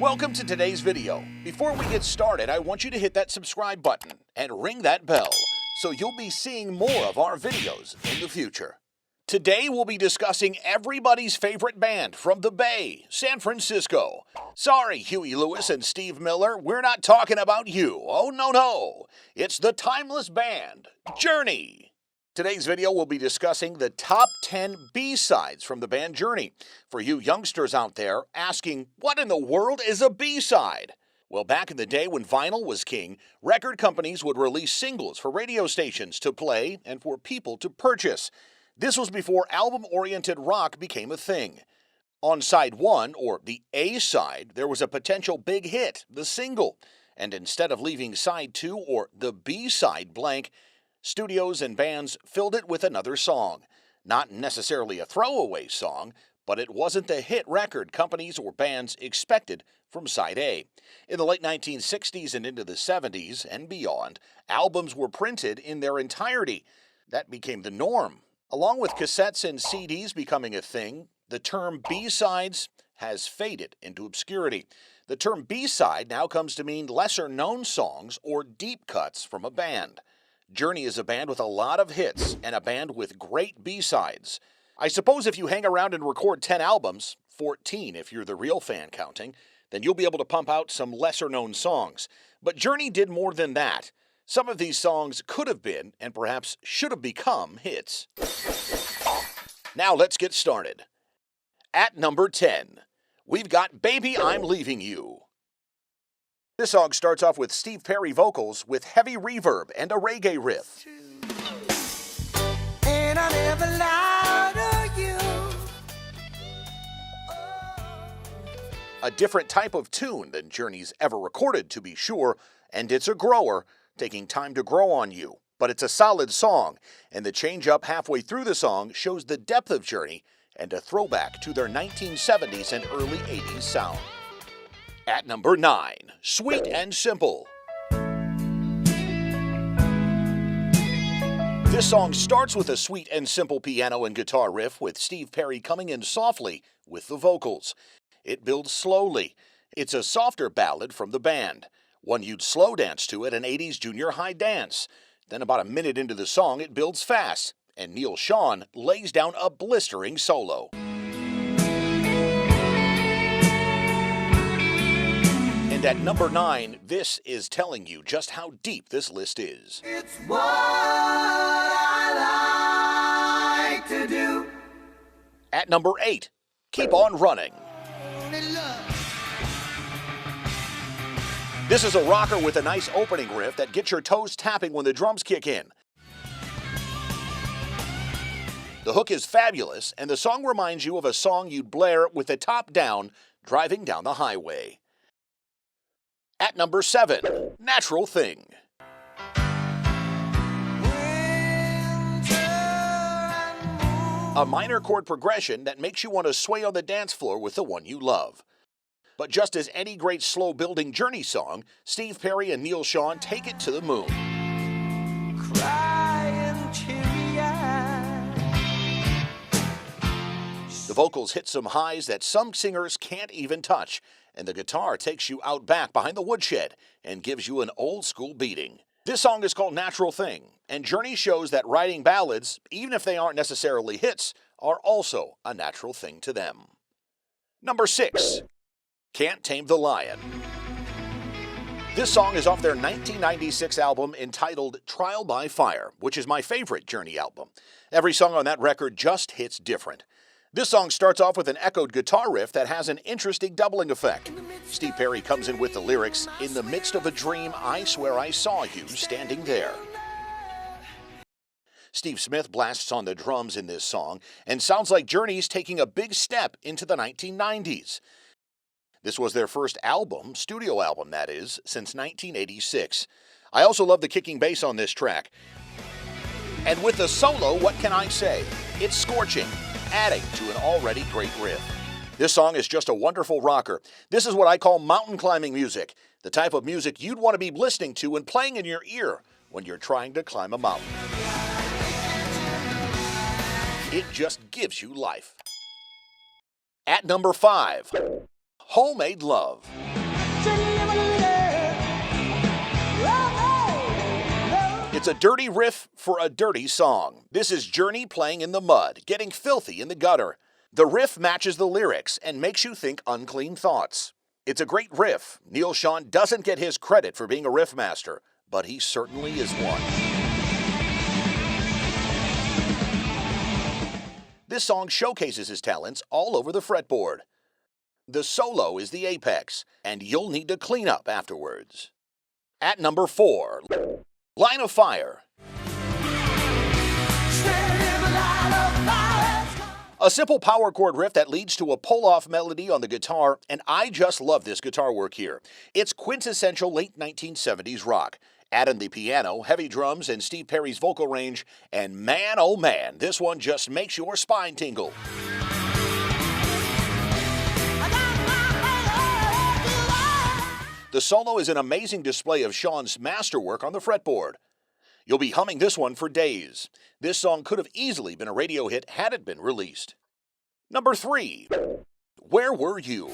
Welcome to today's video. Before we get started, I want you to hit that subscribe button and ring that bell so you'll be seeing more of our videos in the future. Today we'll be discussing everybody's favorite band from the Bay, San Francisco. Sorry, Huey Lewis and Steve Miller, we're not talking about you. Oh, no. It's the timeless band, Journey. Today's video will be discussing the top 10 B-sides from the band Journey. For you youngsters out there asking, what in the world is a B-side? Well, back in the day when vinyl was king, record companies would release singles for radio stations to play and for people to purchase. This was before album-oriented rock became a thing. On side 1, or the A-side, there was a potential big hit, the single. And instead of leaving side 2, or the B-side, blank, studios and bands filled it with another song. Not necessarily a throwaway song, but it wasn't the hit record companies or bands expected from side A. In the late 1960s and into the 70s and beyond, albums were printed in their entirety. That became the norm. Along with cassettes and CDs becoming a thing, the term B-sides has faded into obscurity. The term B-side now comes to mean lesser-known songs or deep cuts from a band. Journey is a band with a lot of hits and a band with great B-sides. I suppose if you hang around and record 10 albums, 14 if you're the real fan counting, then you'll be able to pump out some lesser-known songs. But Journey did more than that. Some of these songs could have been, and perhaps should have become, hits. Now let's get started. At number 10, we've got Baby I'm Leaving You. This song starts off with Steve Perry vocals with heavy reverb and a reggae riff. And I never lied to you. A different type of tune than Journey's ever recorded, to be sure, and it's a grower, taking time to grow on you. But it's a solid song, and the change up halfway through the song shows the depth of Journey and a throwback to their 1970s and early 80s sound. At number 9, Sweet and Simple. This song starts with a sweet and simple piano and guitar riff with Steve Perry coming in softly with the vocals. It builds slowly. It's a softer ballad from the band, one you'd slow dance to at an 80s junior high dance. Then about a minute into the song, it builds fast, and Neil Sean lays down a blistering solo. And at number 9, this is telling you just how deep this list is. It's what I like to do. At number 8, Keep On Running. This is a rocker with a nice opening riff that gets your toes tapping when the drums kick in. The hook is fabulous, and the song reminds you of a song you'd blare with the top down, driving down the highway. At number 7, Natural Thing. A minor chord progression that makes you want to sway on the dance floor with the one you love. But just as any great slow-building Journey song, Steve Perry and Neil Sean take it to the moon. The vocals hit some highs that some singers can't even touch, and the guitar takes you out back behind the woodshed and gives you an old-school beating. This song is called Natural Thing, and Journey shows that writing ballads, even if they aren't necessarily hits, are also a natural thing to them. Number 6, Can't Tame the Lion. This song is off their 1996 album entitled Trial by Fire, which is my favorite Journey album. Every song on that record just hits different. This song starts off with an echoed guitar riff that has an interesting doubling effect. Steve Perry comes in with the lyrics, "In the midst of a dream, I swear I saw you standing there." Steve Smith blasts on the drums in this song, and sounds like Journey's taking a big step into the 1990s. This was their first album, studio album that is, since 1986. I also love the kicking bass on this track. And with the solo, what can I say? It's scorching, adding to an already great riff. This song is just a wonderful rocker. This is what I call mountain climbing music, the type of music you'd want to be listening to and playing in your ear when you're trying to climb a mountain. It just gives you life. At number 5, Homemade Love. It's a dirty riff for a dirty song. This is Journey playing in the mud, getting filthy in the gutter. The riff matches the lyrics and makes you think unclean thoughts. It's a great riff. Neal Schon doesn't get his credit for being a riff master, but he certainly is one. This song showcases his talents all over the fretboard. The solo is the apex, and you'll need to clean up afterwards. At number 4, Line of Fire. A simple power chord riff that leads to a pull-off melody on the guitar, and I just love this guitar work here. It's quintessential late 1970s rock. Add in the piano, heavy drums, and Steve Perry's vocal range, and man, oh man, this one just makes your spine tingle. The solo is an amazing display of Shawn's masterwork on the fretboard. You'll be humming this one for days. This song could have easily been a radio hit had it been released. Number 3, Where Were You?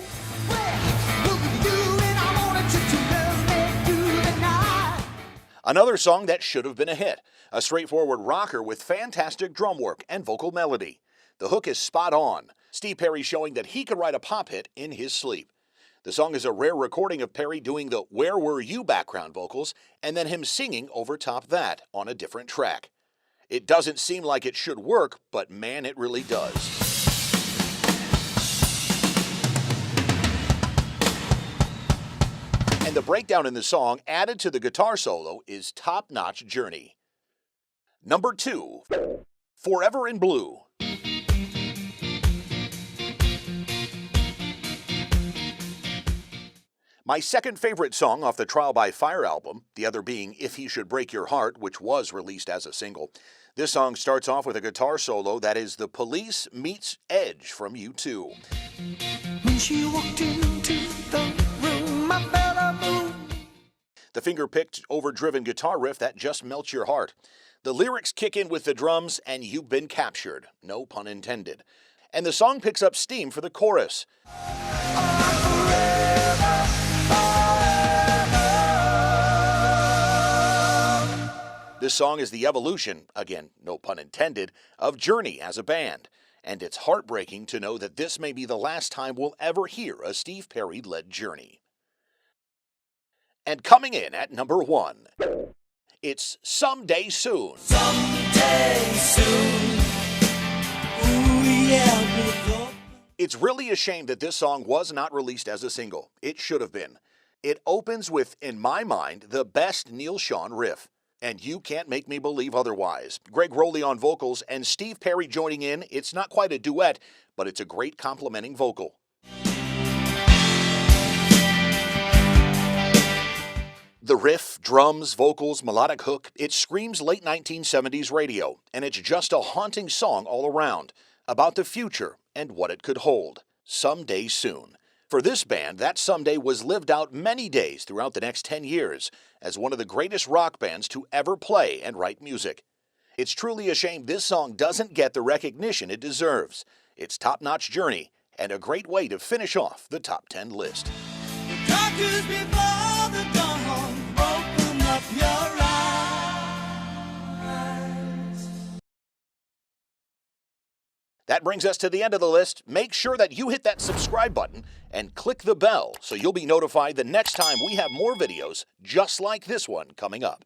Another song that should have been a hit. A straightforward rocker with fantastic drum work and vocal melody. The hook is spot on. Steve Perry showing that he could write a pop hit in his sleep. The song is a rare recording of Perry doing the Where Were You background vocals and then him singing over top that on a different track. It doesn't seem like it should work, but man, it really does. And the breakdown in the song added to the guitar solo is top-notch Journey. Number 2, Forever in Blue. My second favorite song off the Trial by Fire album, the other being If He Should Break Your Heart, which was released as a single. This song starts off with a guitar solo that is The Police meets Edge from U2. When she walked into the room, I felt a move. The finger-picked, overdriven guitar riff that just melts your heart. The lyrics kick in with the drums, and you've been captured. No pun intended. And the song picks up steam for the chorus. This song is the evolution, again, no pun intended, of Journey as a band. And it's heartbreaking to know that this may be the last time we'll ever hear a Steve Perry-led Journey. And coming in at number 1, it's Someday Soon. Someday soon. Ooh, yeah, It's really a shame that this song was not released as a single. It should have been. It opens with, in my mind, the best Neal Schon riff. And you can't make me believe otherwise. Greg Rowley on vocals and Steve Perry joining in. It's not quite a duet, but it's a great complementing vocal. The riff, drums, vocals, melodic hook, it screams late 1970s radio, and it's just a haunting song all around, about the future and what it could hold. Someday Soon. For this band, that someday was lived out many days throughout the next 10 years as one of the greatest rock bands to ever play and write music. It's truly a shame this song doesn't get the recognition it deserves. It's top-notch Journey and a great way to finish off the top 10 list. open up your eyes. That brings us to the end of the list. Make sure that you hit that subscribe button and click the bell so you'll be notified the next time we have more videos just like this one coming up.